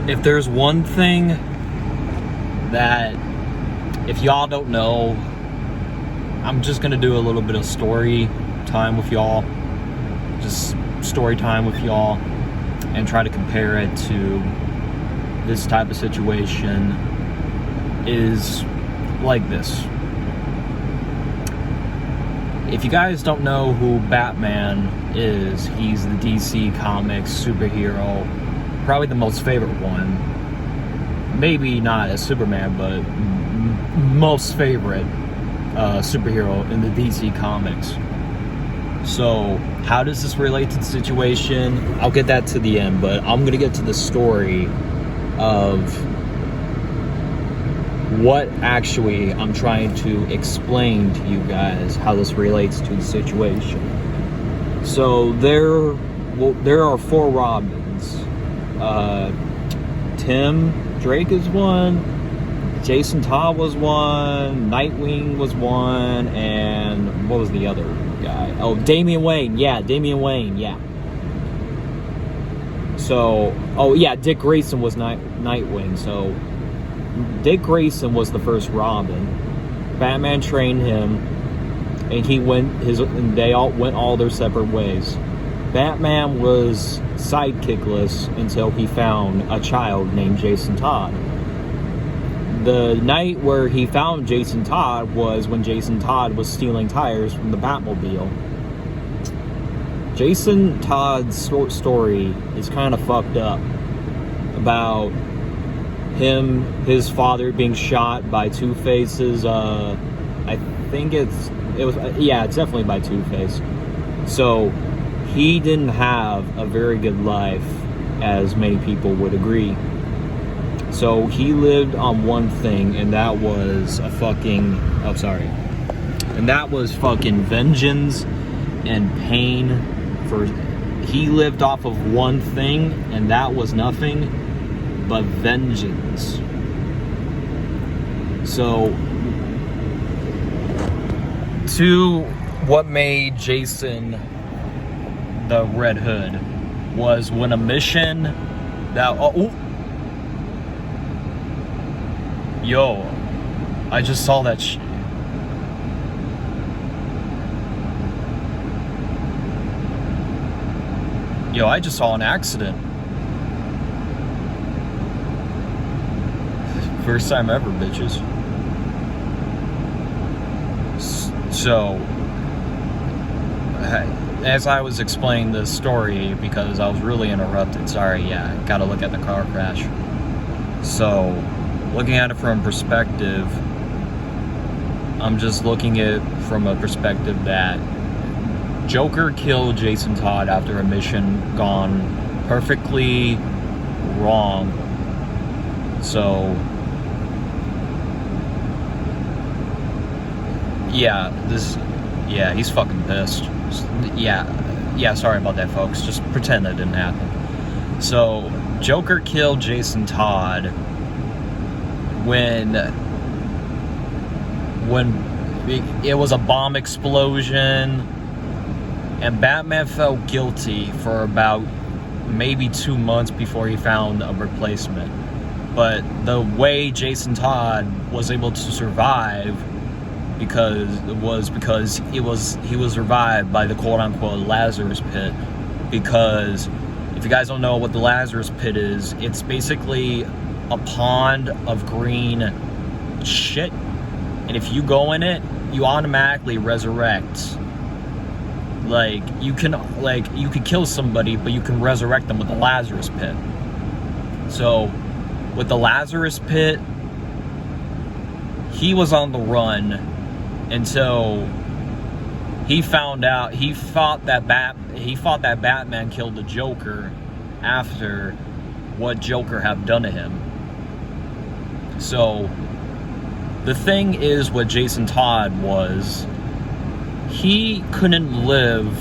If there's one thing that, if y'all don't know, I'm just gonna do a little bit of story time with y'all. Just story time with y'all and try to compare it to this type of situation is like this. If you guys don't know who Batman is, he's the DC Comics superhero, probably the most favorite one. Maybe not as Superman, but most favorite superhero in the DC Comics. So, how does this relate to the situation? I'll get that to the end, but I'm gonna get to the story of what actually I'm trying to explain to you guys, how this relates to the situation. So there are 4 Robins. Tim Drake is one, Jason Todd was one, Nightwing was one, and what was the other guy? Oh, Damian Wayne. Yeah, Damian Wayne. Yeah. So, oh yeah, Dick Grayson was Nightwing. So Dick Grayson was the first Robin. Batman trained him, and they all went all their separate ways. Batman was sidekickless until he found a child named Jason Todd. The night where he found Jason Todd was when Jason Todd was stealing tires from the Batmobile. Jason Todd's story is kind of fucked up about his father being shot by Two-Face's, I think it's definitely by Two-Face. So he didn't have a very good life, as many people would agree. So he lived on one thing, and that was fucking vengeance and pain. He lived off of one thing, and that was nothing but vengeance. So, to what made Jason the Red Hood was when a mission that yo, I just saw that shit. Yo, I just saw an accident. First time ever, bitches. So, as I was explaining this story, because I was really interrupted, sorry, yeah, gotta look at the car crash. So, looking at it from perspective, I'm just looking at it from a perspective that Joker killed Jason Todd after a mission gone perfectly wrong. So, he's fucking pissed. Yeah, sorry about that, folks. Just pretend that didn't happen. So, Joker killed Jason Todd when it was a bomb explosion, and Batman felt guilty for about maybe 2 months before he found a replacement. But the way Jason Todd was able to survive because he was revived by the quote-unquote Lazarus Pit. Because if you guys don't know what the Lazarus Pit is, it's basically a pond of green shit, and if you go in it, you automatically resurrect. You could kill somebody, but you can resurrect them with the Lazarus Pit. So with the Lazarus Pit, he was on the run until he found out. He thought that Batman killed the Joker after what Joker had done to him. So the thing is, what Jason Todd was, he couldn't live.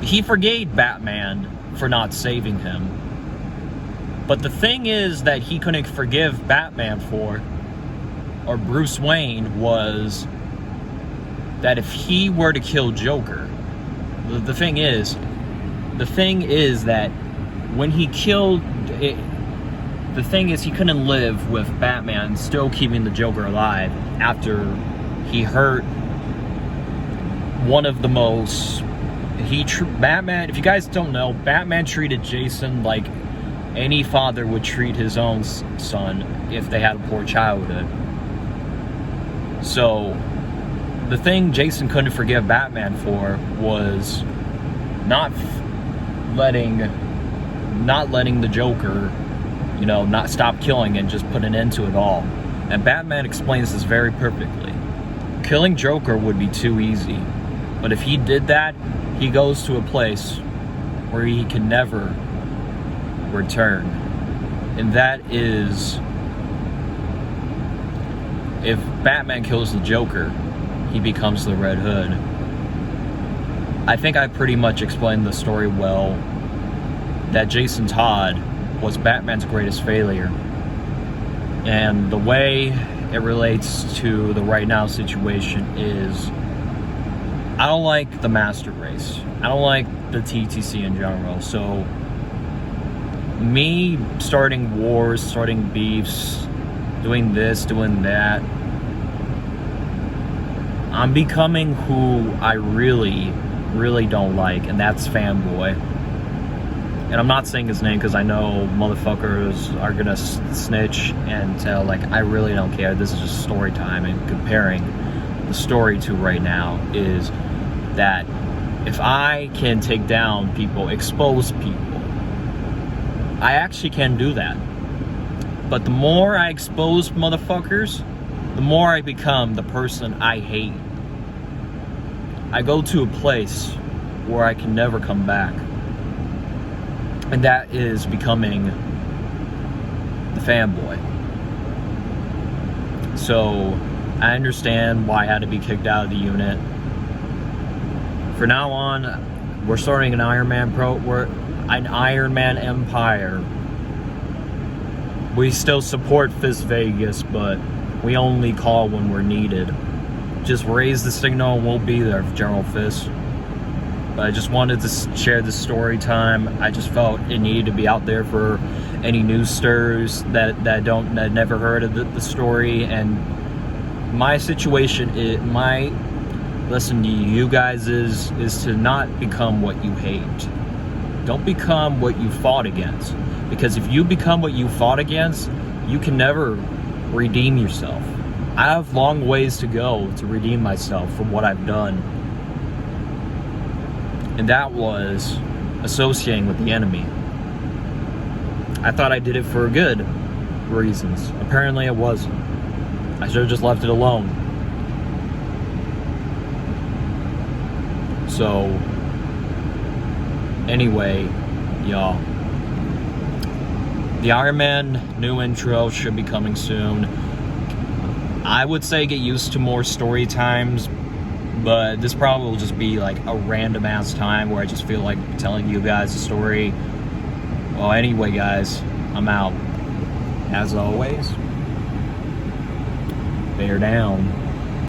He forgave Batman for not saving him. But the thing is that he couldn't forgive Batman for, or Bruce Wayne, was that if he were to kill Joker, the thing is that when he killed it, the thing is, he couldn't live with Batman still keeping the Joker alive after he hurt one of the most... Batman, if you guys don't know, Batman treated Jason like any father would treat his own son if they had a poor childhood. So, the thing Jason couldn't forgive Batman for was not letting the Joker, you know, not stop killing and just put an end to it all. And Batman explains this very perfectly. Killing Joker would be too easy. But if he did that, he goes to a place where he can never return. And that is, if Batman kills the Joker, he becomes the Red Hood. I think I pretty much explained the story well, that Jason Todd was Batman's greatest failure. And the way it relates to the right now situation is, I don't like the Master Race. I don't like the TTC in general. So, me starting wars, starting beefs, doing this, doing that, I'm becoming who I really, really don't like, and that's Fanboy. And I'm not saying his name because I know motherfuckers are gonna snitch and tell, like, I really don't care. This is just story time, and comparing the story to right now is that if I can take down people, expose people, I actually can do that. But the more I expose motherfuckers, the more I become the person I hate. I go to a place where I can never come back. And that is becoming the Fanboy. So, I understand why I had to be kicked out of the unit. For now on, we're starting an Iron Man empire. We still support Fist Vegas, but we only call when we're needed. Just raise the signal and we'll be there, General Fist. But I just wanted to share this story time. I just felt it needed to be out there for any news stirs that never heard of the story. And my situation, my lesson to you guys is to not become what you hate. Don't become what you fought against. Because if you become what you fought against, you can never redeem yourself. I have long ways to go to redeem myself from what I've done. And that was associating with the enemy. I thought I did it for good reasons. Apparently it wasn't. I should have just left it alone. So, anyway, y'all. The Iron Man new intro should be coming soon. I would say get used to more story times, but this probably will just be like a random ass time where I just feel like telling you guys a story. Well, anyway, guys, I'm out. As always, bear down.